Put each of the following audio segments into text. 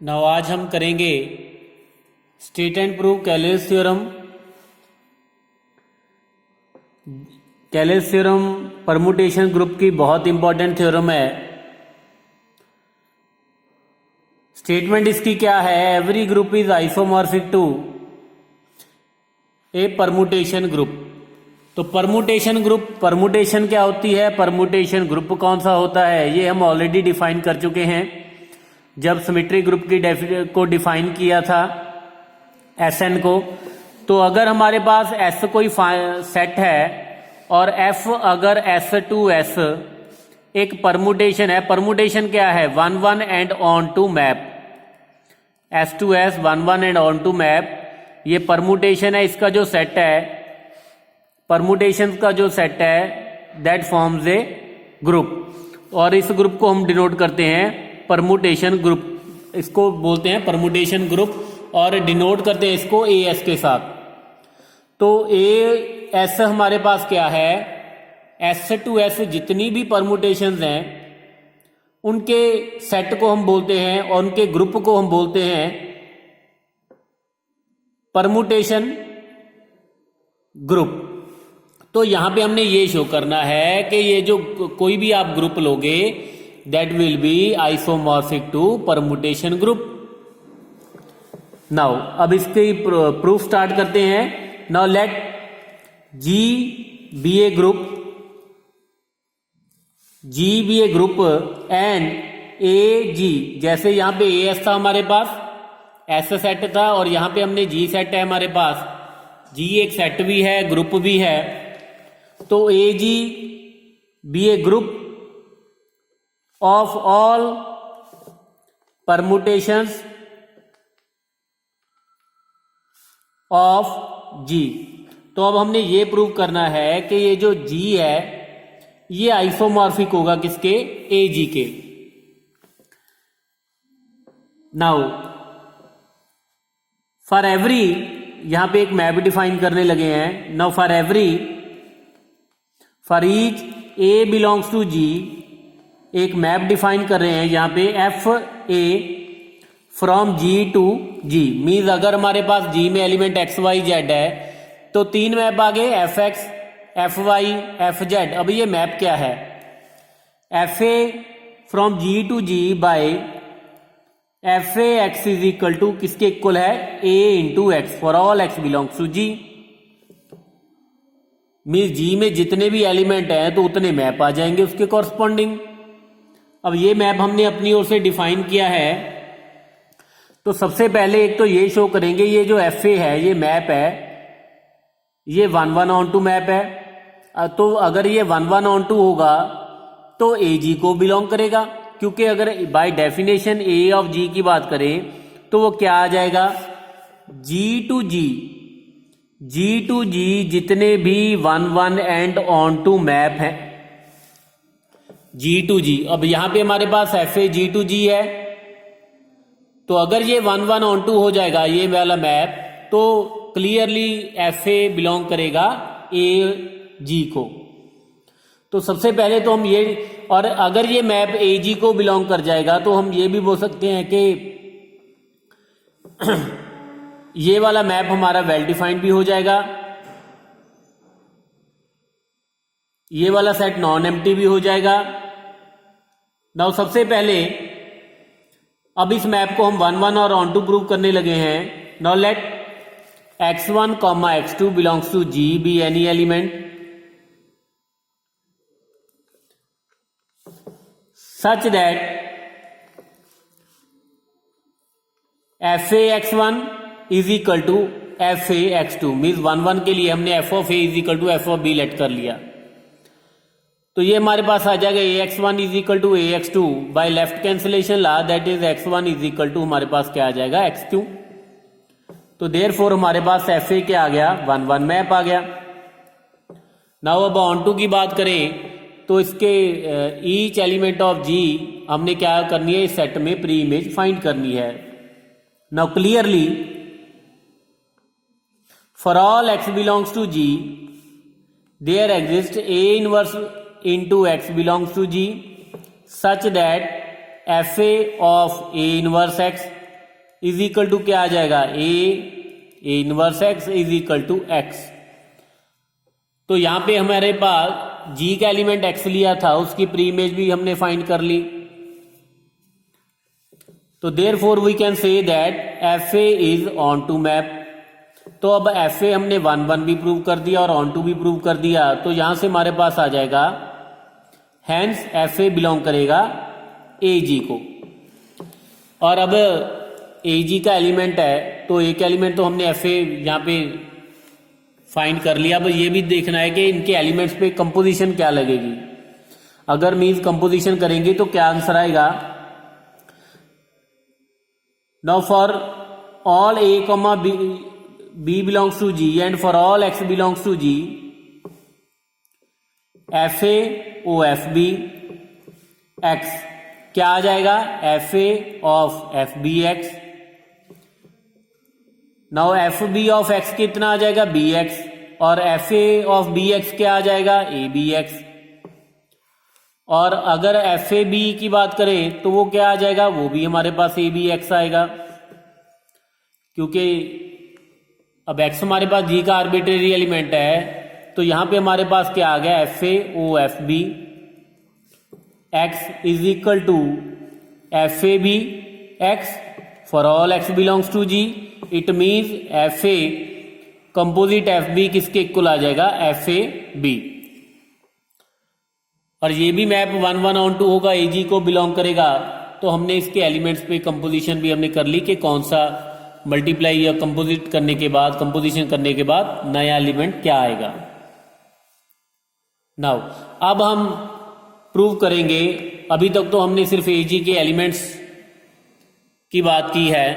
Now आज हम करेंगे state and prove Cayley's theorem. Cayley's theorem permutation group की बहुत इंपॉर्टेंट थ्योरम है। स्टेटमेंट इसकी क्या है? Every group is isomorphic to a permutation group. तो परमुटेशन ग्रुप, परमुटेशन क्या होती है, परमुटेशन ग्रुप कौन सा होता है, ये हम ऑलरेडी डिफाइन कर चुके हैं जब सिमेट्री ग्रुप को डिफाइन किया था Sn को। तो अगर हमारे पास S कोई सेट है और F अगर S टू S एक परमुटेशन है, परमुटेशन क्या है, 1 1 and onto map, S to S 1 1 and onto map, ये परमुटेशन है। इसका जो सेट है, परमुटेशन का जो सेट है, दैट फॉर्म्स ए ग्रुप, और इस ग्रुप को हम डिनोट करते हैं परमुटेशन ग्रुप, इसको बोलते हैं परमुटेशन ग्रुप, और डिनोट करते हैं इसको AS के साथ। तो AS हमारे पास क्या है, S टू S जितनी भी परमुटेशंस हैं उनके सेट को हम बोलते हैं और उनके ग्रुप को हम बोलते हैं परमुटेशन ग्रुप। तो यहां पे हमने ये शो करना है कि ये जो कोई भी आप ग्रुप लोगे that will be isomorphic to permutation group. Now अब इसकी प्रूफ स्टार्ट करते हैं। Now let G be a group, G be a group and AG, जैसे यहां पे AS था हमारे पास, S सेट था, और यहां पे हमने G सेट है हमारे पास, G एक सेट भी है ग्रुप भी है। तो AG be a group of all permutations of G। तो अब हमने ये प्रूव करना है कि ये जो G है ये आइसोमॉर्फिक होगा किसके, AG के। नाउ फॉर एवरी, यहां पे एक मैप डिफाइन करने लगे हैं। Now for every, for each A belongs to G, एक मैप डिफाइन कर रहे हैं यहां पे FA from G to G। Means अगर हमारे पास G में एलिमेंट XYZ है तो तीन मैप आ गए, FX FY FZ। अब ये मैप क्या है, FA from G to G by FAX is equal to किसके इक्वल है, A into X for all X belongs to G। Means G में जितने भी एलिमेंट हैं तो उतने मैप आ जाएंगे उसके कॉरस्पॉन्डिंग। अब ये मैप हमने अपनी ओर से डिफाइन किया है। तो सबसे पहले एक तो ये शो करेंगे, ये जो FA है ये मैप है, ये 1 1 ऑन टू मैप है। तो अगर ये 1 1 ऑन टू होगा तो AG को बिलोंग करेगा, क्योंकि अगर by definition A of G की बात करें तो वो क्या आ जाएगा, G टू G जितने भी 1 1 एंड ऑन टू मैप हैं, G टू G। अब यहां पे हमारे पास FA G टू G है, तो अगर ये 1 1 ऑन टू हो जाएगा ये वाला मैप, तो क्लियरली FA बिलोंग करेगा AG को। तो सबसे पहले तो हम ये, और अगर ये मैप AG को बिलोंग कर जाएगा तो हम ये भी बोल सकते हैं कि ये वाला मैप हमारा वेल डिफाइंड भी हो जाएगा, ये वाला सेट नॉन एम्प्टी भी हो जाएगा। नाउ सबसे पहले अब इस मैप को हम 1 1 और ऑन टू प्रूव करने लगे हैं। Now let x1, x2 belongs to G be any element such that FAX1 is equal to FAX2। Means 1 1 के लिए हमने F of A is equal to F of B let कर लिया, तो ये हमारे पास आ जाएगा AX1 is equal to AX2 by left cancellation law, that is X1 is equal to हमारे पास क्या आ जाएगा, X2। तो देयरफॉर हमारे पास FA क्या आ गया, 1 1 मैप आ गया। नाउ अब ऑन टू की बात करें तो इसके ईच एलिमेंट ऑफ G हमने क्या करनी है, इस सेट में प्री इमेज फाइंड करनी है। Now clearly for all X belongs to G there exist A inverse into X belongs to G such that FA of A inverse X is equal to क्या आ जाएगा, A inverse X is equal to X. तो यहां पे हमारे पास जी का element x लिया था, उसकी प्री इमेज भी हमने फाइंड कर ली। तो therefore we can say that F A is onto map. तो अब एफ ए हमने 1 1 भी प्रूव कर दिया और ऑन टू भी प्रूव कर दिया, तो यहां से हमारे पास आ जाएगा हैंस एफ ए बिलोंग करेगा ए जी को। और अब ए जी का एलिमेंट है, तो एक एलिमेंट तो हमने एफ ए यहां पे फाइंड कर लिया। अब ये भी देखना है कि इनके एलिमेंट्स पे कंपोजिशन क्या लगेगी। अगर मीन्स कंपोजिशन करेंगे तो क्या आंसर आएगा, now for all A comma B belongs to G and for all X belongs to G, F A O F B X क्या आ जाएगा, F A of F B X. Now F B of X कितना आ जाएगा, B X, और F A of B X क्या आ जाएगा, ए बी एक्स। और अगर एफ ए बी की बात करें तो वो क्या आ जाएगा, वो भी हमारे पास ए बी एक्स आएगा, क्योंकि अब एक्स हमारे पास जी का आर्बिट्रेरी एलिमेंट है। तो यहां पे हमारे पास क्या आ गया, F A O F B X is equal to F A B X for all X belongs to G. It means F A composite F B किसके इक्वल आ जाएगा, एफ ए बी। और ये भी मैप 1 1 ऑन टू होगा, ए जी को belong करेगा। तो हमने इसके एलिमेंट्स पे कंपोजिशन भी हमने कर ली कि कौन सा मल्टीप्लाई या कंपोजिट करने के बाद, कंपोजिशन करने के बाद नया एलिमेंट क्या आएगा। नाउ अब हम प्रूव करेंगे, अभी तक तो हमने सिर्फ ए जी के एलिमेंट्स की बात की है,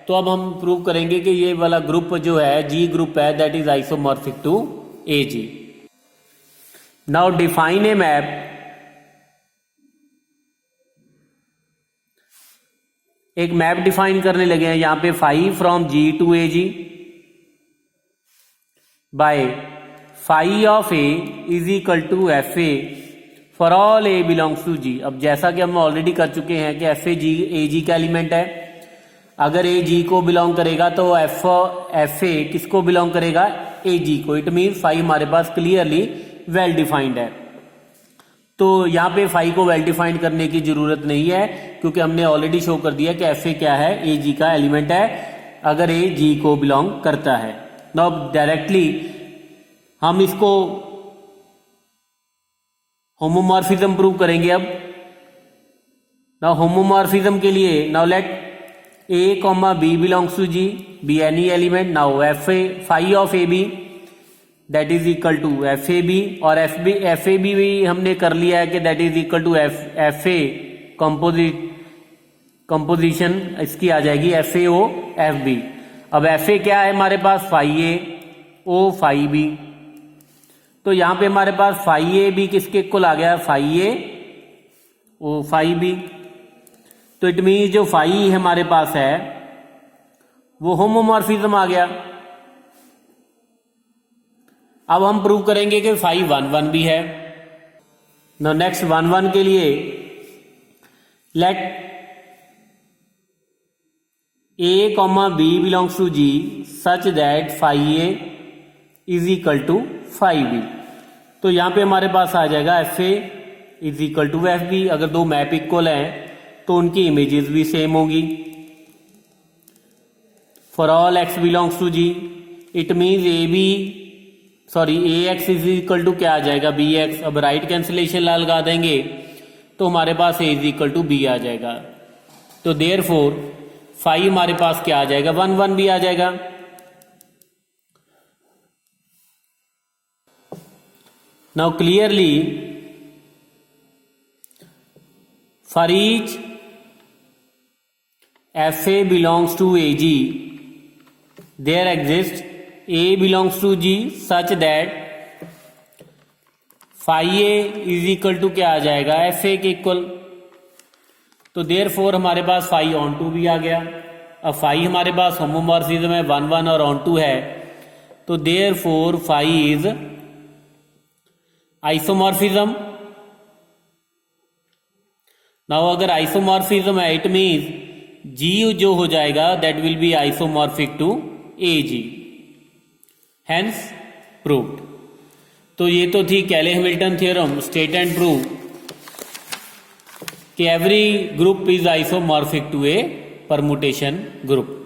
तो अब हम प्रूव करेंगे कि ये वाला ग्रुप जो है जी ग्रुप है, that is isomorphic to A G. Now define a map एक मैप डिफाइन करने लगे हैं यहां पे, phi from G to A G by phi of A is equal to F A for all A belongs to G. अब जैसा कि हम ऑलरेडी कर चुके हैं कि एफ ए जी का एलिमेंट है, अगर ए जी को बिलोंग करेगा तो एफ ए किसको बिलोंग करेगा, ए जी को। इट मीन फाई हमारे पास क्लियरली वेल डिफाइंड है। तो यहां पे फाई को वेल डिफाइंड करने की जरूरत नहीं है, क्योंकि हमने ऑलरेडी शो कर दिया कि एफ ए क्या है, ए जी का एलिमेंट है, अगर ए जी को बिलोंग करता है। नाउ डायरेक्टली हम इसको होमोमॉर्फिज्म प्रूव करेंगे। अब नाउ होमोमॉर्फिज्म के लिए, now let A comma B belongs to G, be any element. Now F A phi of A B that is equal to F A B, और F A B भी हमने कर लिया है कि that is equal to F A composition इसकी आ जाएगी F A O F B. अब एफ ए क्या है हमारे पास, phi A O phi B. तो यहां पे हमारे पास फाई ए बी किसके इक्वल आ गया, phi A O phi B. तो इट मीन जो फाई हमारे पास है वो होमोमॉर्फिज्म आ गया। अब हम प्रूव करेंगे कि फाई 1 1 भी है। नेक्स्ट 1 1 के लिए let A comma B belongs to G such that phi A is equal to phi B. तो यहां पे हमारे पास आ जाएगा F A is equal to F B. अगर दो मैप इक्वल हैं तो उनकी इमेजेस भी सेम होगी। For all X belongs to G, it means A X is equal to क्या आ जाएगा, बी एक्स। अब राइट कैंसिलेशन लगा देंगे तो हमारे पास A is equal to B आ जाएगा। तो देयरफॉर फाई हमारे पास क्या आ जाएगा, 1 1 भी आ जाएगा। Now clearly for each F A belongs to A G there exist A belongs to G such that phi A is equal to क्या आ जाएगा, एफ ए के इक्वल। तो देयरफॉर हमारे पास फाई ऑन टू भी आ गया। अब फाई हमारे पास होमोमॉर्फिज्म है, 1 1 और ऑन टू है, तो therefore phi is isomorphism. Now अगर आइसोमॉर्फिज्म है इट मीन्स जी जो हो जाएगा that will be isomorphic to A G, hence proved. तो ये तो थी Cayley Hamilton theorem, state and prove कि every group is isomorphic to a permutation group.